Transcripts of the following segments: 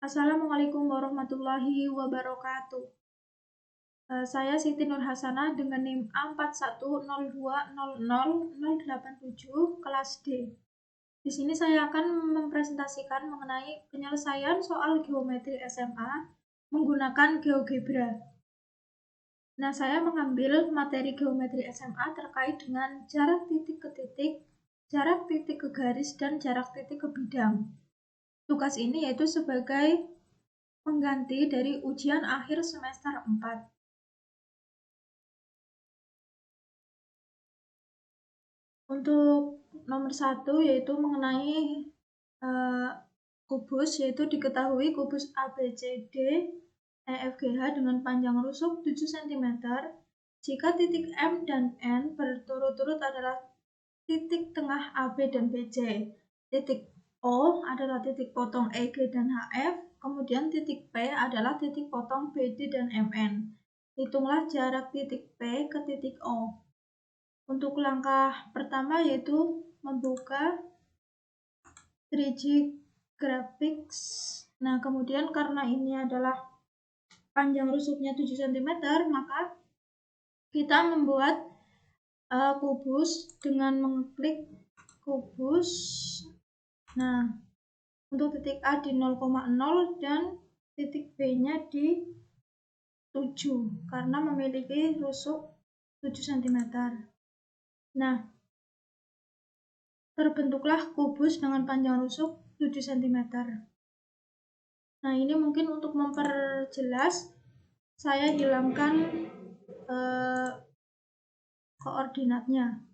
Assalamualaikum warahmatullahi wabarakatuh. Saya Siti Nur Hasanah dengan NIM A4102000087 kelas D. Di sini saya akan mempresentasikan mengenai penyelesaian soal geometri SMA menggunakan GeoGebra. Nah, saya mengambil materi geometri SMA terkait dengan jarak titik ke titik, jarak titik ke garis, dan jarak titik ke bidang. Tugas ini yaitu sebagai pengganti dari ujian akhir semester 4. Untuk nomor 1 yaitu mengenai kubus, yaitu diketahui kubus ABCD EFGH dengan panjang rusuk 7 cm jika titik M dan N berturut-turut adalah titik tengah AB dan BC. Titik O adalah titik potong EG dan HF, kemudian titik P adalah titik potong BD dan MN. Hitunglah jarak titik P ke titik O. Untuk langkah pertama yaitu membuka 3G Graphics. Nah, kemudian karena ini adalah panjang rusuknya 7 cm, maka kita membuat kubus dengan mengklik kubus. Nah, untuk titik A di 0,0 dan titik B-nya di 7 karena memiliki rusuk 7 cm. Nah, terbentuklah kubus dengan panjang rusuk 7 cm. Nah, ini mungkin untuk memperjelas, saya hilangkan koordinatnya.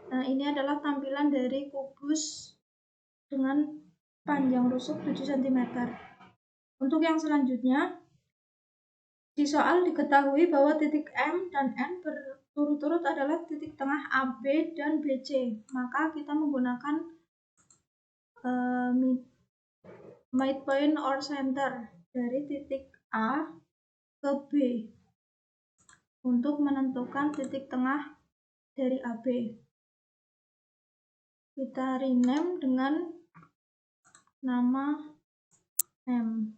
Nah, ini adalah tampilan dari kubus dengan panjang rusuk 7 cm. Untuk yang selanjutnya, di soal diketahui bahwa titik M dan N berturut-turut adalah titik tengah AB dan BC. Maka kita menggunakan midpoint or center dari titik A ke B untuk menentukan titik tengah dari AB. Kita rename dengan nama M.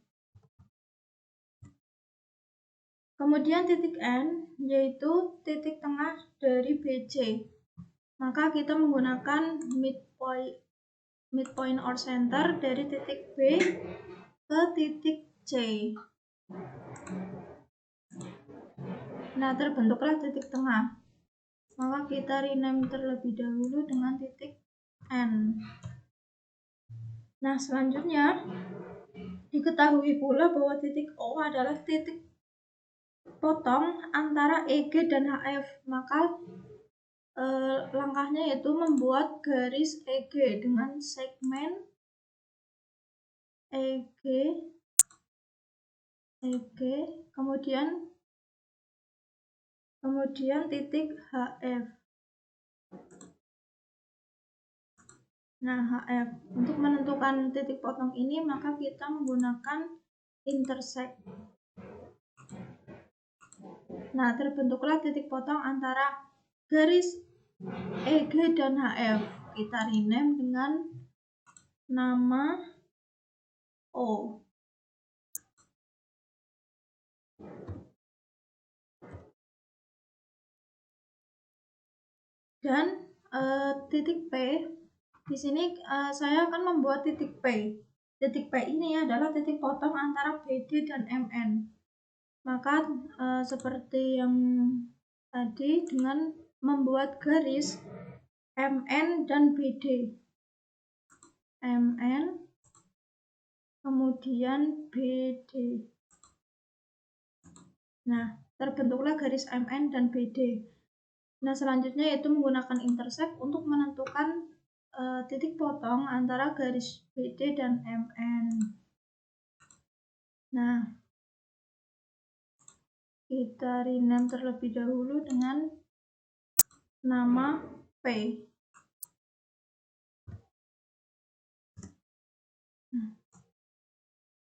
Kemudian titik N yaitu titik tengah dari BC. Maka kita menggunakan midpoint or center dari titik B ke titik C. Nah, terbentuklah titik tengah. Maka kita rename terlebih dahulu dengan titik N. Nah, selanjutnya diketahui pula bahwa titik O adalah titik potong antara EG dan HF. Maka langkahnya yaitu membuat garis EG dengan segmen EG, kemudian titik HF. Nah, HF. Untuk menentukan titik potong ini, maka kita menggunakan intersect. Nah, terbentuklah titik potong antara garis EG dan HF. Kita rename dengan nama O. Dan titik P, di sini saya akan membuat titik P. Titik P ini adalah titik potong antara BD dan MN. Maka seperti yang tadi dengan membuat garis MN dan BD. MN, kemudian BD. Nah, terbentuklah garis MN dan BD. Nah, selanjutnya yaitu menggunakan intersect untuk menentukan titik potong antara garis BD dan MN. Nah, kita rename terlebih dahulu dengan nama P.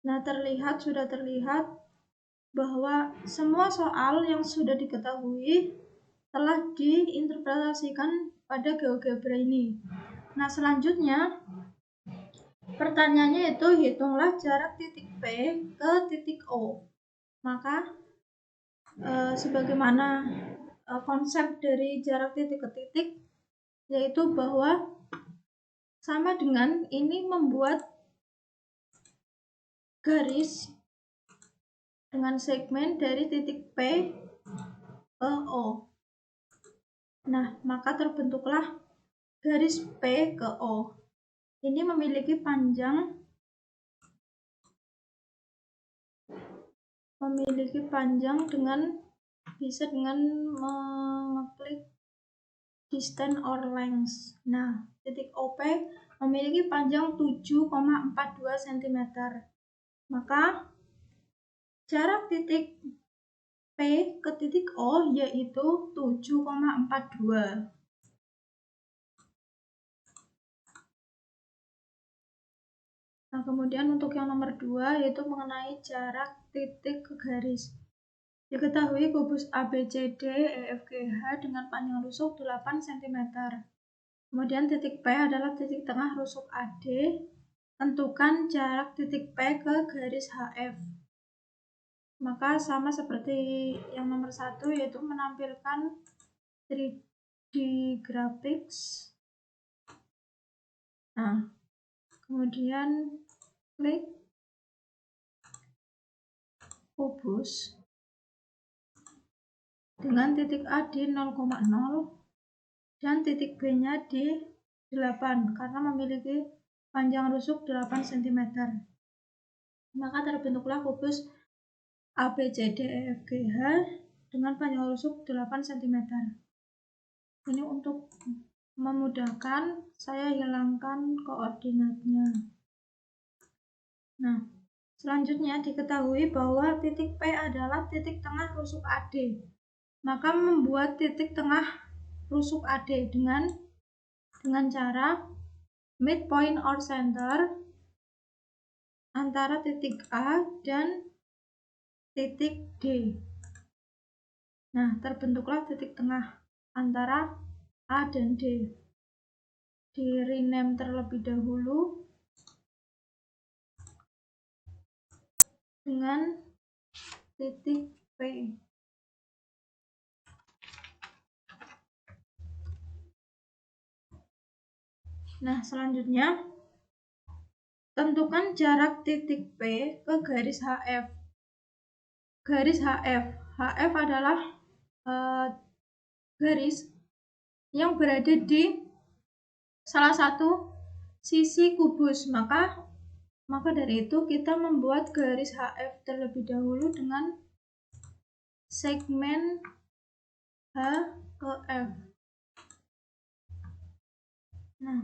Nah, sudah terlihat bahwa semua soal yang sudah diketahui telah diinterpretasikan pada GeoGebra ini. Nah, selanjutnya Pertanyaannya itu hitunglah jarak titik P ke titik O. Maka sebagaimana konsep dari jarak titik ke titik, yaitu bahwa sama dengan ini membuat garis dengan segmen dari titik P ke O. Nah, maka terbentuklah garis P ke O. Ini memiliki panjang dengan bisa dengan mengeklik distance or length. Nah, titik OP memiliki panjang 7,42 cm. Maka jarak titik P ke titik O yaitu 7,42. Nah, kemudian untuk yang nomor 2 yaitu mengenai jarak titik ke garis. Diketahui kubus ABCD EFGH dengan panjang rusuk 8 cm. Kemudian titik P adalah titik tengah rusuk AD. Tentukan jarak titik P ke garis HF. Maka sama seperti yang nomor 1 yaitu menampilkan 3D graphics. Nah, kemudian klik kubus dengan titik A di 0,0 dan titik B-nya di 8 karena memiliki panjang rusuk 8 cm. Maka terbentuklah kubus ABCDEFGH dengan panjang rusuk 8 cm. Ini untuk memudahkan saya hilangkan koordinatnya. Nah, selanjutnya diketahui bahwa titik P adalah titik tengah rusuk AD. Maka membuat titik tengah rusuk AD dengan cara midpoint or center antara titik A dan titik D. Nah, terbentuklah titik tengah antara A dan D. Di rename terlebih dahulu dengan titik P. Nah, selanjutnya tentukan jarak titik P ke garis HF. Garis HF adalah garis yang berada di salah satu sisi kubus. Maka dari itu kita membuat garis HF terlebih dahulu dengan segmen H ke F. Nah,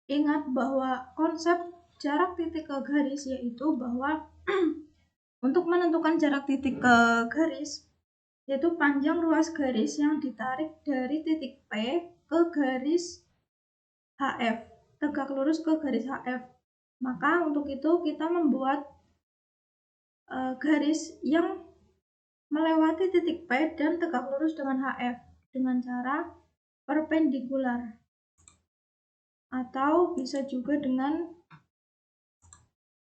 ingat bahwa konsep jarak titik ke garis yaitu bahwa untuk menentukan jarak titik ke garis yaitu panjang ruas garis yang ditarik dari titik P ke garis HF, tegak lurus ke garis HF. Maka untuk itu kita membuat garis yang melewati titik P dan tegak lurus dengan HF dengan cara perpendikular, atau bisa juga dengan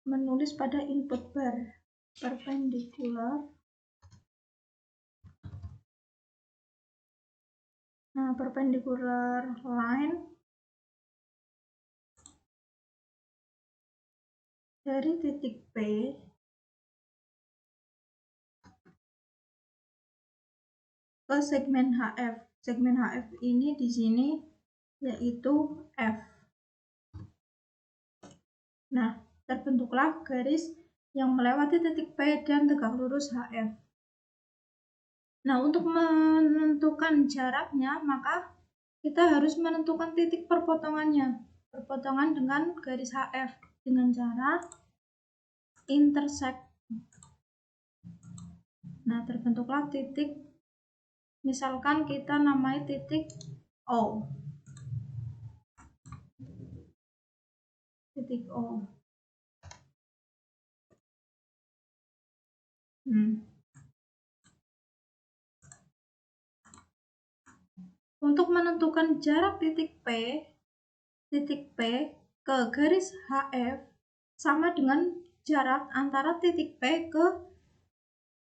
menulis pada input bar perpendikular. Nah, perpendicular line dari titik P ke segmen HF. Segmen HF ini di sini yaitu F. Nah, terbentuklah garis yang melewati titik P dan tegak lurus HF. Nah, untuk menentukan jaraknya, maka kita harus menentukan titik perpotongannya. Perpotongan dengan garis HF dengan cara intersect. Nah, terbentuklah titik, misalkan kita namai titik O. Titik O. Untuk menentukan jarak titik P ke garis HF, sama dengan jarak antara titik P ke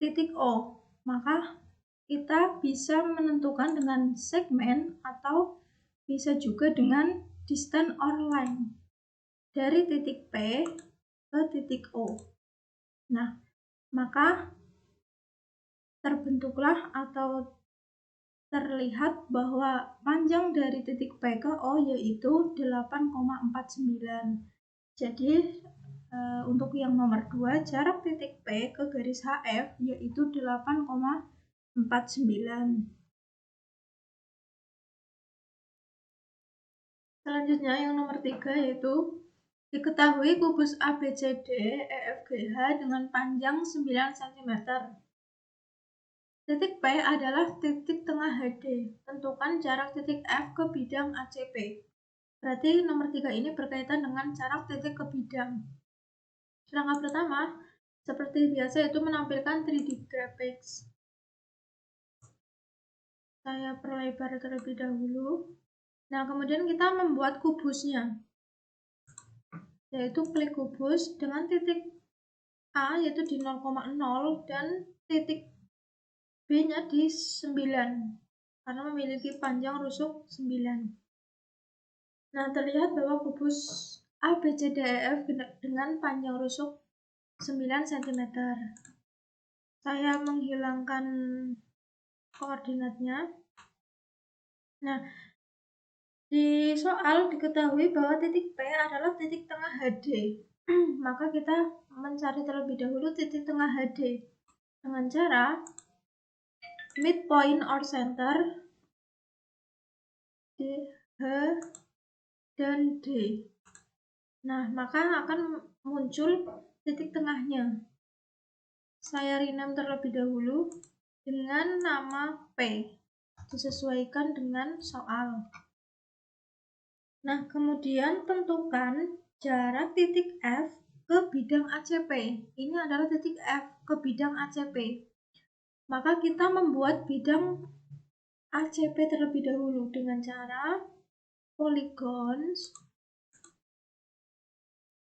titik O. Maka kita bisa menentukan dengan segmen atau bisa juga dengan distance or line dari titik P ke titik O. Nah, maka terbentuklah atau terlihat bahwa panjang dari titik P ke O yaitu 8,49. Jadi untuk yang nomor 2, jarak titik P ke garis HF yaitu 8,49. Selanjutnya yang nomor 3 yaitu diketahui kubus ABCD EFGH dengan panjang 9 cm. Titik P adalah titik tengah HD. Tentukan jarak titik F ke bidang ACP. Berarti nomor 3 ini berkaitan dengan jarak titik ke bidang. Langkah pertama, seperti biasa, itu menampilkan 3D graphics. Saya perlebar terlebih dahulu. Nah, kemudian kita membuat kubusnya, yaitu klik kubus dengan titik A yaitu di 0,0 dan titik B-nya di 9 karena memiliki panjang rusuk 9. Nah, terlihat bahwa kubus ABCDEF dengan panjang rusuk 9 cm. Saya menghilangkan koordinatnya. Nah, di soal diketahui bahwa titik P adalah titik tengah HD. Maka kita mencari terlebih dahulu titik tengah HD dengan cara midpoint or center di H dan D. Nah, maka akan muncul titik tengahnya. Saya rename terlebih dahulu dengan nama P, disesuaikan dengan soal. Nah, kemudian tentukan jarak titik F ke bidang ACP. Ini adalah titik F ke bidang ACP. Maka kita membuat bidang ACP terlebih dahulu dengan cara polygons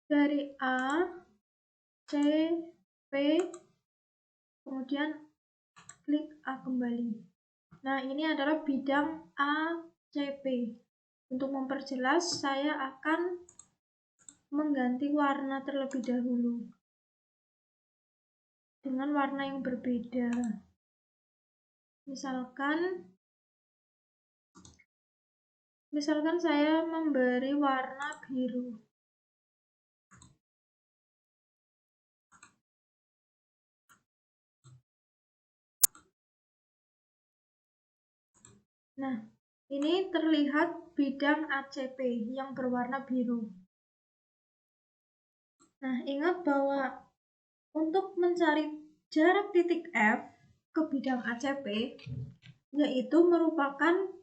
dari A, C, P, kemudian klik A kembali. Nah, ini adalah bidang ACP. Untuk memperjelas, saya akan mengganti warna terlebih dahulu dengan warna yang berbeda. Misalkan saya memberi warna biru. Nah, ini terlihat bidang ACP yang berwarna biru. Nah, ingat bahwa untuk mencari jarak titik F ke bidang ACP, yaitu merupakan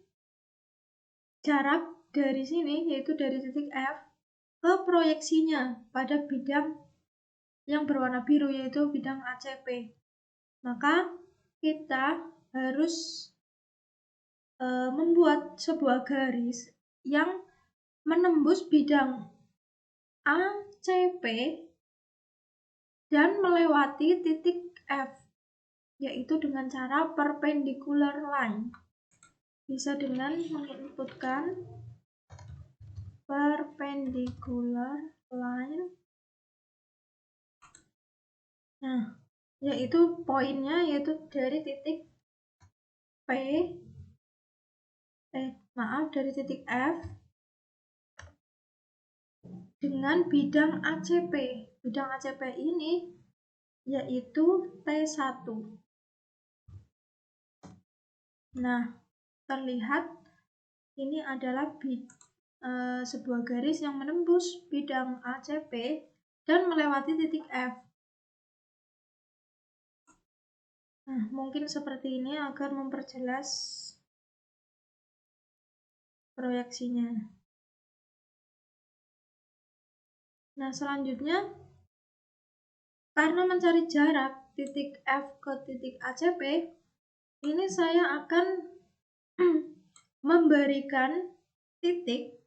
jarak dari sini, yaitu dari titik F ke proyeksinya pada bidang yang berwarna biru, yaitu bidang ACP. Maka kita harus membuat sebuah garis yang menembus bidang ACP dan melewati titik F, yaitu dengan cara perpendicular line. Bisa dengan menginputkan perpendicular line. Nah, yaitu poinnya yaitu dari titik dari titik F dengan bidang ACP. Bidang ACP ini yaitu T1. Nah, terlihat ini adalah sebuah garis yang menembus bidang ACP dan melewati titik F. Nah, mungkin seperti ini agar memperjelas proyeksinya. Nah, selanjutnya, karena mencari jarak titik F ke titik ACP, ini saya akan memberikan titik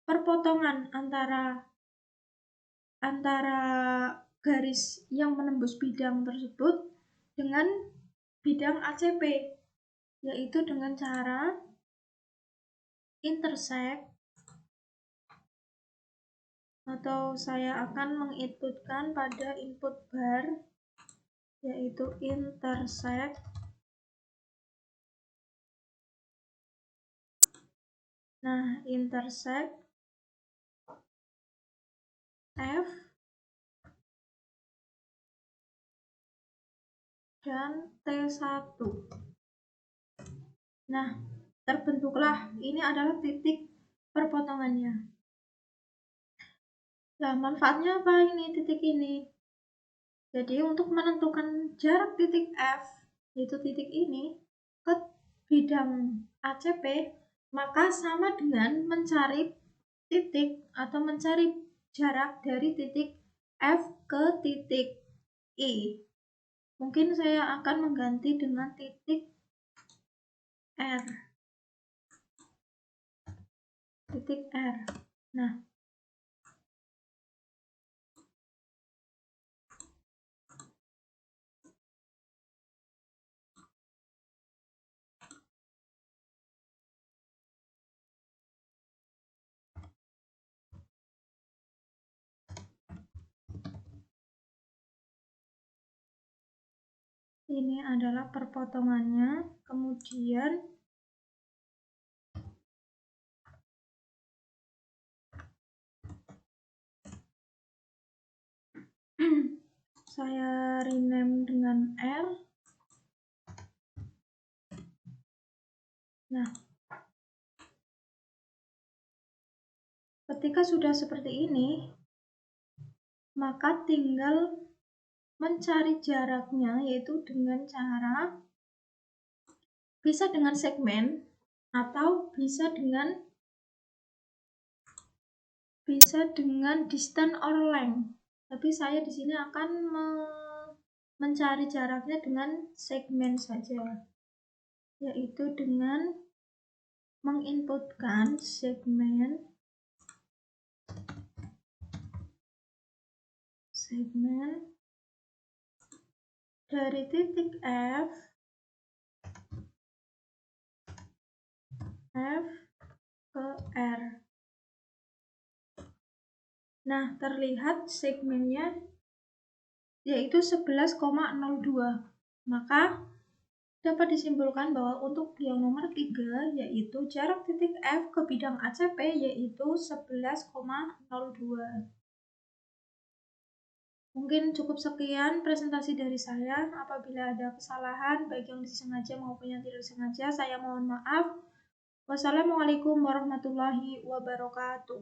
perpotongan antara antara garis yang menembus bidang tersebut dengan bidang ACP, yaitu dengan cara intersect, atau saya akan menginputkan pada input bar, yaitu intersect intersect F dan T1. Nah, terbentuklah, ini adalah titik perpotongannya. Nah, manfaatnya apa ini titik ini? Jadi untuk menentukan jarak titik F, yaitu titik ini, ke bidang ACP, maka sama dengan mencari titik atau mencari jarak dari titik F ke titik I. Mungkin saya akan mengganti dengan titik R. Titik R. Nah, ini adalah perpotongannya. Kemudian saya rename dengan R. Nah, ketika sudah seperti ini, maka tinggal mencari jaraknya, yaitu dengan cara bisa dengan segmen atau bisa dengan distance or length. Tapi saya di sini akan mencari jaraknya dengan segmen saja, yaitu dengan menginputkan segmen dari titik F ke R. Nah, terlihat segmennya yaitu 11,02. Maka dapat disimpulkan bahwa untuk yang nomor 3, yaitu jarak titik F ke bidang ACP, yaitu 11,02. Mungkin cukup sekian presentasi dari saya. Apabila ada kesalahan, baik yang disengaja maupun yang tidak disengaja, saya mohon maaf. Wassalamualaikum warahmatullahi wabarakatuh.